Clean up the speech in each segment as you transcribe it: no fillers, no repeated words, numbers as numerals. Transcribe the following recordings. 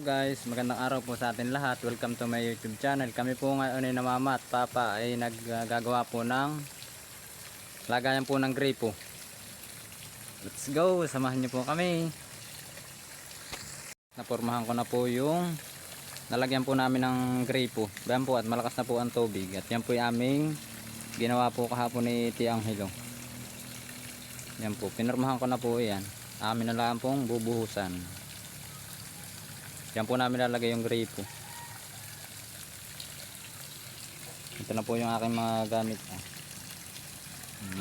guys, magandang araw po sa atin lahat. Welcome to my YouTube channel. Kami po ngayon ay na mama at papa ay naggagawa po ng lagayan po ng gripo. Let's go, samahan niyo po kami. Napormahan ko na po yung nalagyan po namin ng gripo. Bayan po at malakas na po ang tubig. At yan po yung aming ginawa po kahapon ni Tiang Hilo. Yan po, pinirmahan ko na po yan. Amin na lang pong bubuhusan. Yan po namin lalagay yung gripo. Ito na po yung aking mga gamit.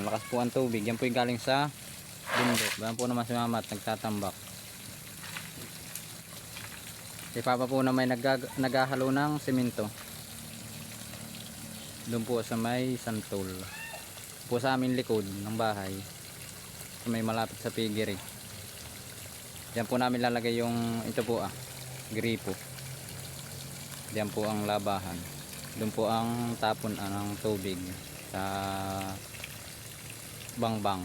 Malakas po ang tubig. Yan po yung galing sa bundok. Yan po naman si mama at nagtatambak. Si papa po na may naghahalo ng simento. Doon po sa may santol. Po sa aming likod ng bahay. May malapit sa piggery. Yan po namin lalagay yung ito po gripo. Diyan po ang labahan. Doon po ang tapon ng tubig sa bangbang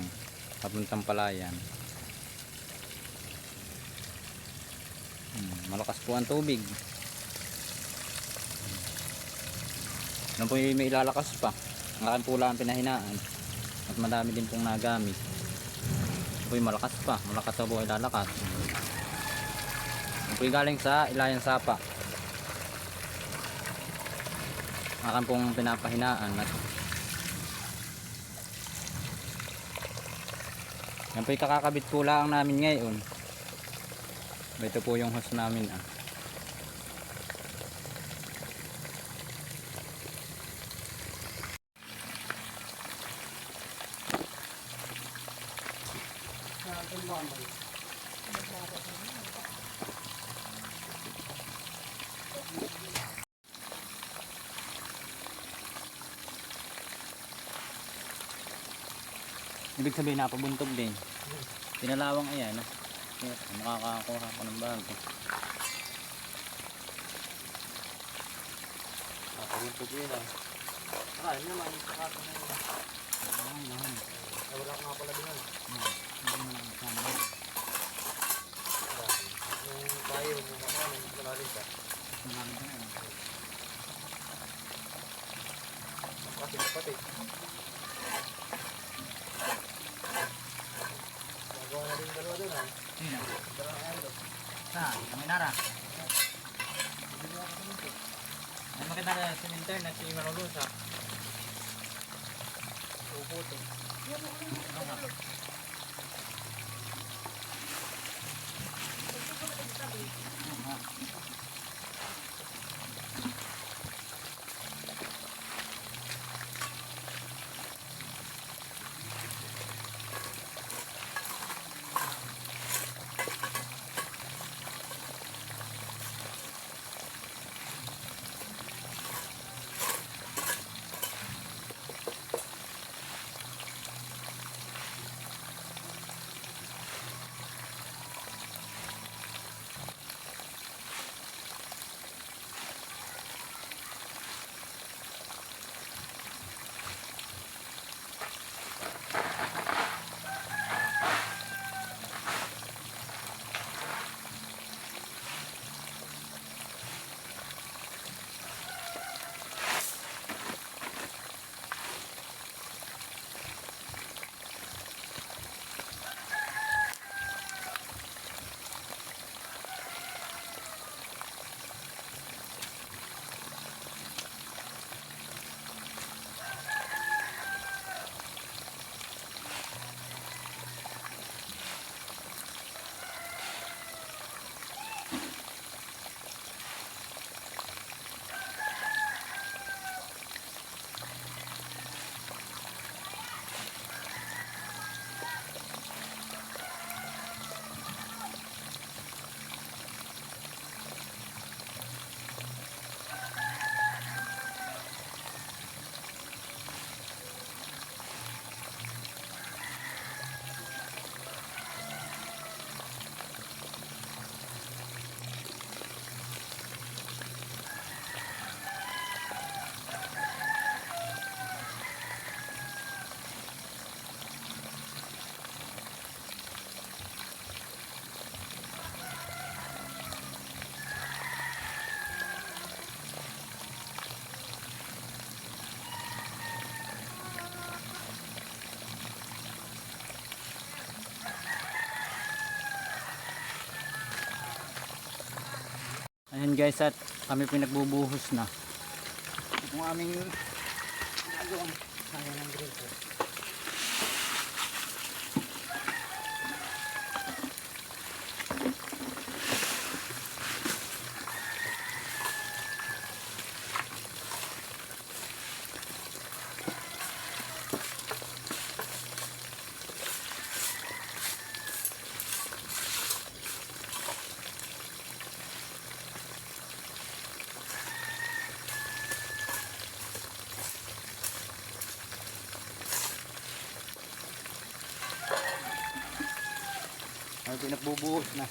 papuntang palayan. Malakas po ang tubig. Ano po yung may ilalakas pa. Ang akin po lang pinahinaan at madami din pong nagamit. Po yung malakas pa. Malakas po ilalakas. Ito yung galing sa Ilayan Sapa. Akan pong pinapahinaan at yan po yung kakakabit po lang namin ngayon. Ito po yung hose namin Ibig sabihin napabuntog din. Pinalawang ayan. Makakakuha ko ng bago. Napabuntog yun Ano naman, nakaka na yun. Wala ko nga pala din Yung tayo, yung malalim ka. Pati. Magawa na rin dalawa doon Dalawa na doon. May nara. Ay maganda na siminter na si Marulusa. Uputo. Ayun guys, at kami pinagbubuhos na. Ito ang aming ginagawang kaya ng gripo. Ay, pinagbubuhos na.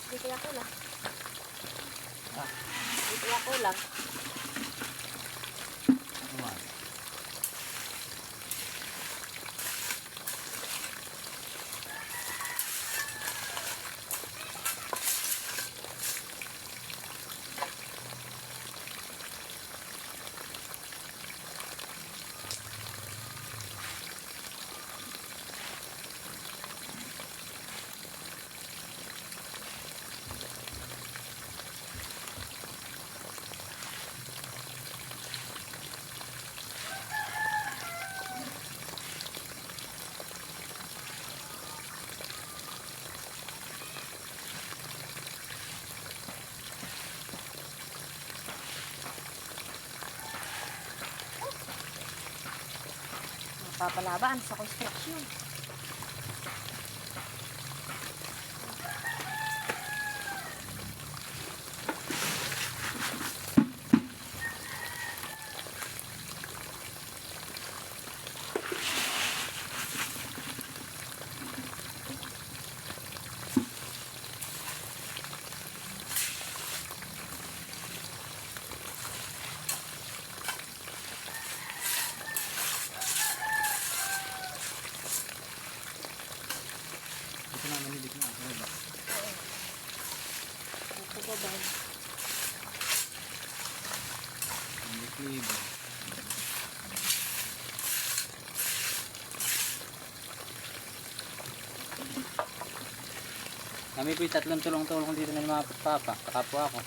Dito ako lang. Dito ako lang. Papalaban sa construction. Ito na, manilig na. Ito ba ba? Libo. Kami po'y tatlong tulong-tulong dito na ni mga papa. Kakapwa ako.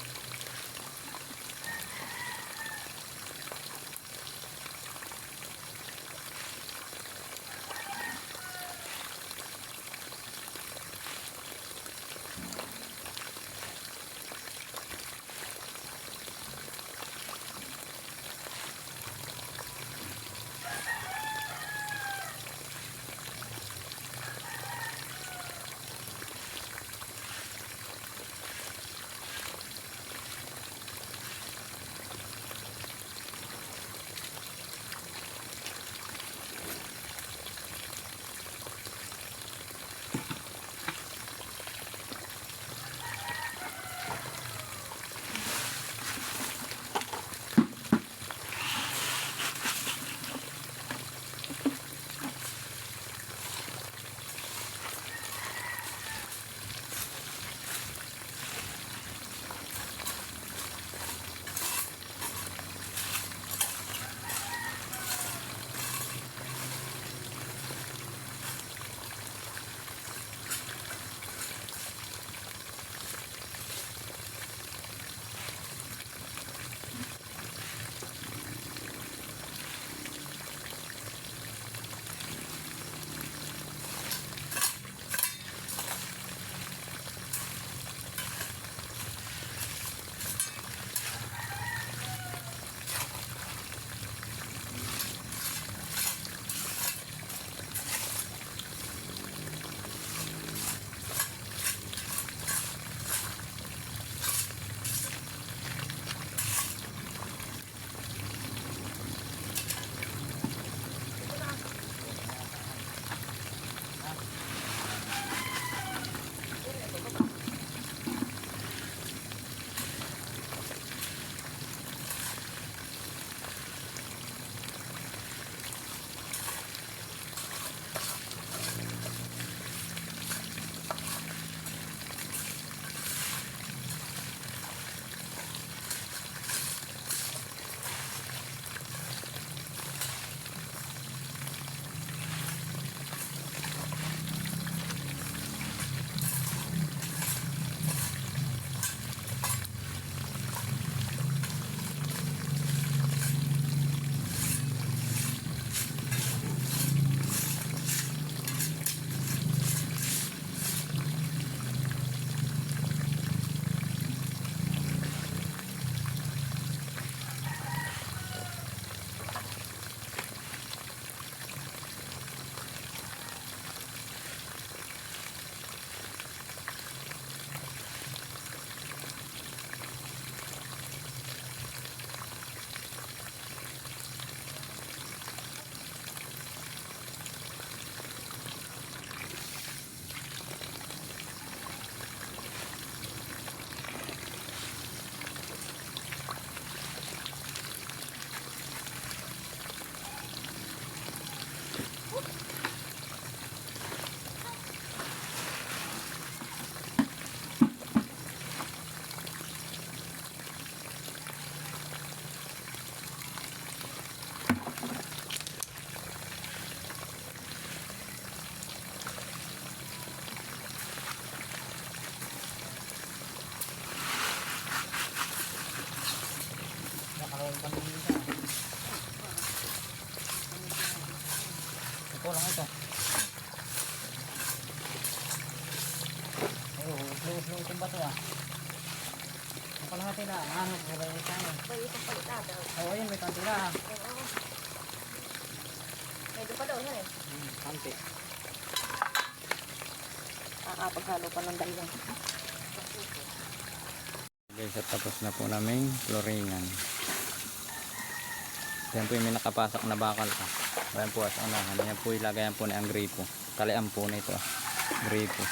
kulang ito. Luwas itong bato ah. Ang kalahati na, ano, wala yung sana. May itong palitada. Oo, ayun, may kanti na ah. Oo. Medyo pa daw na eh. Kanti. Paghalo pa ng dahil. Guys, at tapos na po namin floringan. Yan po yung may nakapasak na bakal ah. Ayan po as unahan. Yan po ilagayan po na ang gripo. Talian po na ito ah. Gripo.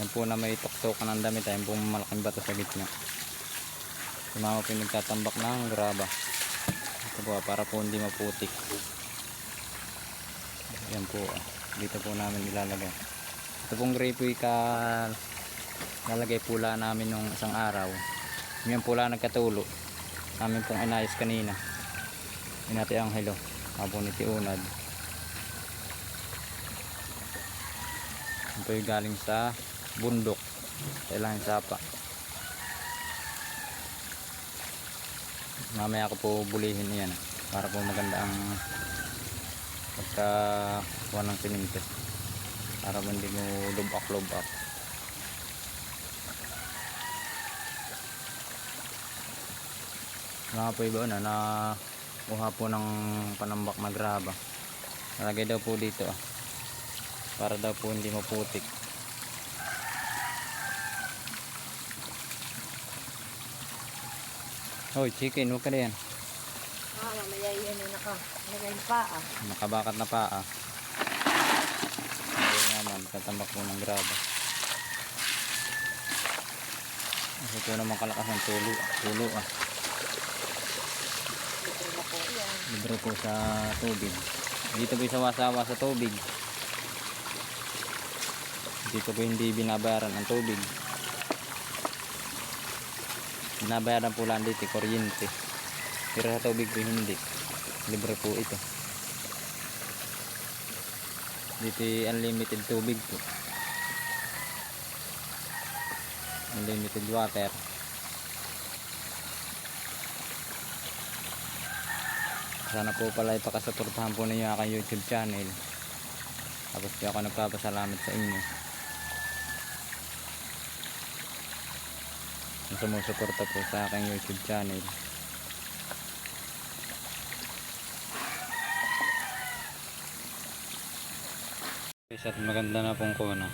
Yan po na may tuktokan ng damit. Ayan po malaking bato sa gitna. Si mama po yung nagtatambak ng graba. Ito po ah, para po hindi maputik. Yan po ah. Dito po namin ilalagay. Ito pong gripo lalagay pula namin nung isang araw. Yung pula nagkatulo. Namin pong inayos kanina. Inati ang hilo. Habang nitiunad. Ito yung galing sa bundok. Kailangan sapa. Mamaya ko po bulihin yan. Para po maganda ang pagkakuha ng simento. Para hindi mo lubak. Mga po iba na kuha po ng panambak na graba. Nalagay daw po dito ah. Para daw po hindi maputik. Hoy chicken, huwag ka na yan. Mamaya yan yung nakalagay pa ah. Nakabakat na paa. Ayun naman, tatambak po ng graba. Kasi po naman kalakas ng tulo ah. Libre na po yan. Libre po sa tubig. Dito po sawa-sawa sa tubig. Dito po hindi binabayaran ang tubig. Binabayaran po lang dito kuryente. Pero sa tubig po hindi. Libre po ito. Dito unlimited tubig po. Unlimited water. Sana po pala ipakasuportahan po ninyo aking YouTube channel. Tapos po ako nagpapasalamat sa inyo. Ang sumusuporta po sa aking YouTube channel. Guys, at maganda na pong kuna.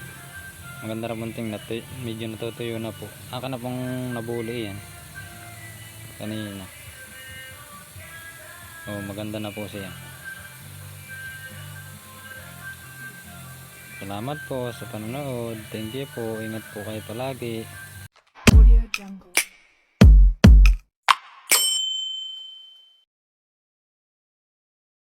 Maganda na bunting na medyo natutuyo na po. Aka na pong nabuli yan. Kanina. Oh, maganda na po siya. Salamat po sa panonood. Thank you po. Ingat po kayo palagi. Audio Jungle.